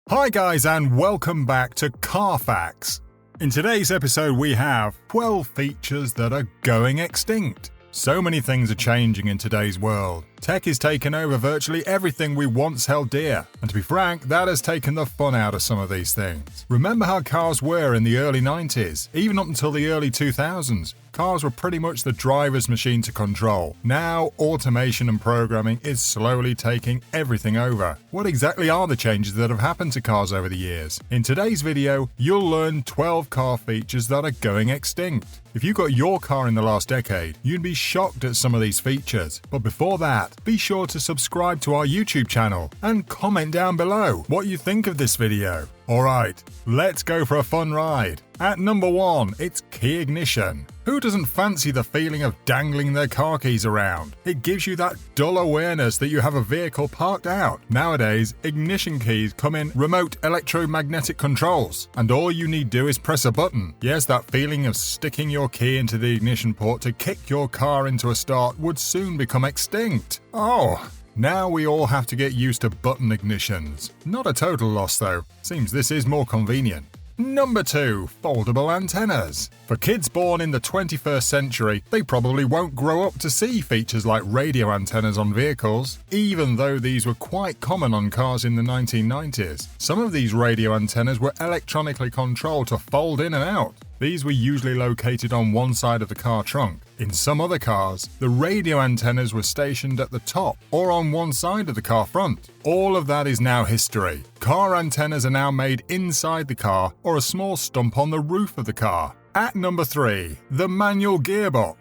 Hi guys and welcome back to Car Facts. In today's episode we have 12 features that are going extinct. So many things are changing in today's world. Tech is taking over virtually everything we once held dear, and to be frank, that has taken the fun out of some of these things. Remember how cars were in the early 90s, even up until the early 2000s? Cars were pretty much the driver's machine to control. Now, automation and programming is slowly taking everything over. What exactly are the changes that have happened to cars over the years? In today's video, you'll learn 12 car features that are going extinct. If you got your car in the last decade, you'd be shocked at some of these features. But before that, be sure to subscribe to our YouTube channel and comment down below what you think of this video. Alright, let's go for a fun ride. At number 1, it's key ignition. Who doesn't fancy the feeling of dangling their car keys around? It gives you that dull awareness that you have a vehicle parked out. Nowadays, ignition keys come in remote electromagnetic controls, and all you need do is press a button. Yes, that feeling of sticking your key into the ignition port to kick your car into a start would soon become extinct. Oh! Now we all have to get used to button ignitions. Not a total loss though, seems this is more convenient. Number 2, foldable antennas. For kids born in the 21st century, they probably won't grow up to see features like radio antennas on vehicles, even though these were quite common on cars in the 1990s. Some of these radio antennas were electronically controlled to fold in and out. These were usually located on one side of the car trunk. In some other cars, the radio antennas were stationed at the top or on one side of the car front. All of that is now history. Car antennas are now made inside the car or a small stump on the roof of the car. At number 3, the manual gearbox.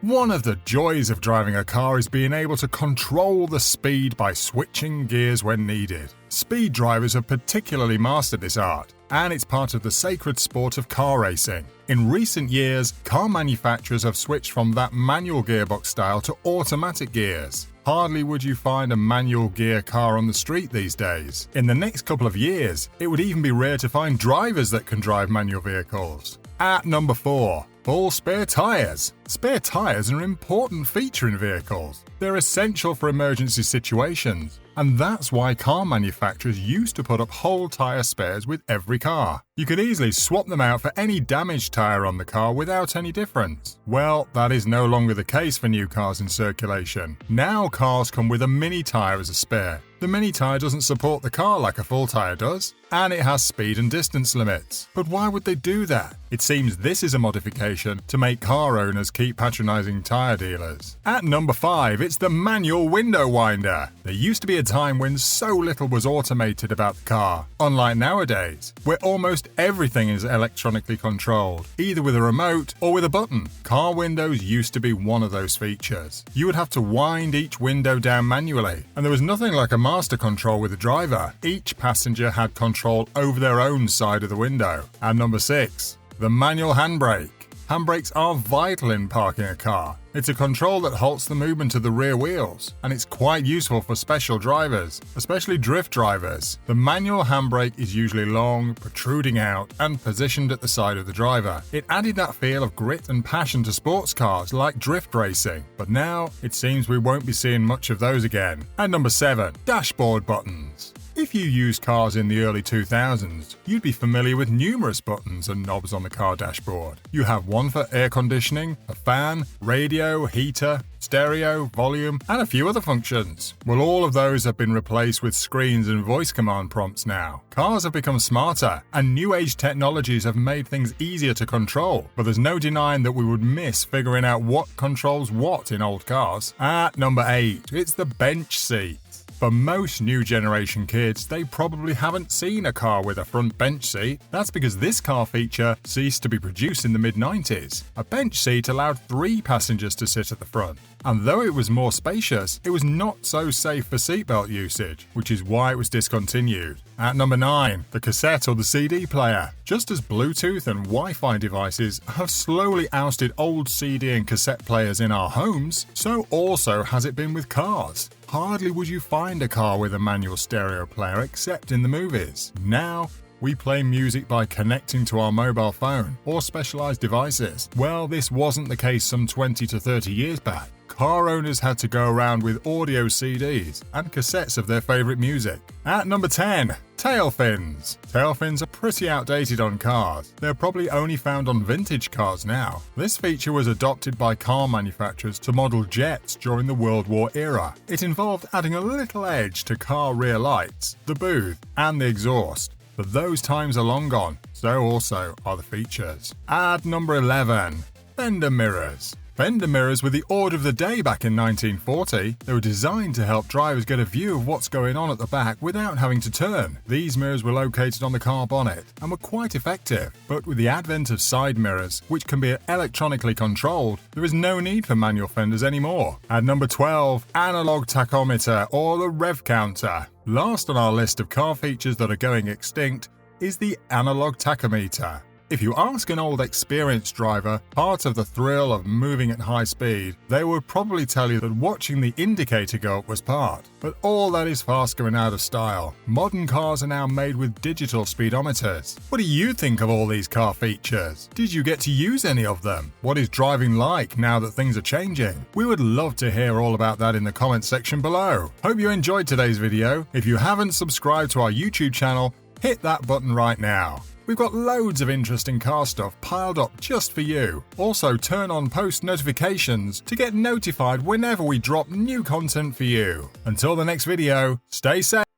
One of the joys of driving a car is being able to control the speed by switching gears when needed. Speed drivers have particularly mastered this art, and it's part of the sacred sport of car racing. In recent years, car manufacturers have switched from that manual gearbox style to automatic gears. Hardly would you find a manual gear car on the street these days. In the next couple of years, it would even be rare to find drivers that can drive manual vehicles. At number 4, full spare tyres. Spare tyres are an important feature in vehicles. They're essential for emergency situations, and that's why car manufacturers used to put up whole tyre spares with every car. You could easily swap them out for any damaged tyre on the car without any difference. Well, that is no longer the case for new cars in circulation. Now cars come with a mini tyre as a spare. The mini tyre doesn't support the car like a full tyre does, and it has speed and distance limits. But why would they do that? It seems this is a modification to make car owners keep patronising tyre dealers. At number 5, it's the manual window winder. There used to be a time when so little was automated about the car. Unlike nowadays, where almost everything is electronically controlled, either with a remote or with a button. Car windows used to be one of those features. You would have to wind each window down manually, and there was nothing like a master control with the driver. Each passenger had control over their own side of the window. And number 6, the manual handbrake. Handbrakes are vital in parking a car. It's a control that halts the movement of the rear wheels, and it's quite useful for special drivers, especially drift drivers. The manual handbrake is usually long, protruding out, and positioned at the side of the driver. It added that feel of grit and passion to sports cars like drift racing, but now it seems we won't be seeing much of those again. And number 7, dashboard buttons. If you used cars in the early 2000s, you'd be familiar with numerous buttons and knobs on the car dashboard. You have one for air conditioning, a fan, radio, heater, stereo, volume, and a few other functions. Well, all of those have been replaced with screens and voice command prompts now. Cars have become smarter, and new age technologies have made things easier to control, but there's no denying that we would miss figuring out what controls what in old cars. At number 8, it's the bench seat. For most new generation kids, they probably haven't seen a car with a front bench seat. That's because this car feature ceased to be produced in the mid-90s. A bench seat allowed 3 passengers to sit at the front. And though it was more spacious, it was not so safe for seatbelt usage, which is why it was discontinued. At number 9, the cassette or the CD player. Just as Bluetooth and Wi-Fi devices have slowly ousted old CD and cassette players in our homes, so also has it been with cars. Hardly would you find a car with a manual stereo player except in the movies. Now, we play music by connecting to our mobile phone or specialized devices. Well, this wasn't the case some 20 to 30 years back. car owners had to go around with audio CDs and cassettes of their favourite music. At number 10, tail fins. Tail fins are pretty outdated on cars. They're probably only found on vintage cars now. This feature was adopted by car manufacturers to model jets during the World War era. It involved adding a little edge to car rear lights, the booth, and the exhaust. But those times are long gone, so also are the features. At number 11, fender mirrors. Fender mirrors were the order of the day back in 1940. They were designed to help drivers get a view of what's going on at the back without having to turn. These mirrors were located on the car bonnet and were quite effective. But with the advent of side mirrors, which can be electronically controlled, there is no need for manual fenders anymore. At number 12, analog tachometer or the rev counter. Last on our list of car features that are going extinct is the analog tachometer. If you ask an old experienced driver, part of the thrill of moving at high speed, they would probably tell you that watching the indicator go up was part. But all that is fast going out of style. Modern cars are now made with digital speedometers. What do you think of all these car features? Did you get to use any of them? What is driving like now that things are changing? We would love to hear all about that in the comments section below. Hope you enjoyed today's video. If you haven't subscribed to our YouTube channel, hit that button right now. We've got loads of interesting car stuff piled up just for you. Also, turn on post notifications to get notified whenever we drop new content for you. Until the next video, stay safe.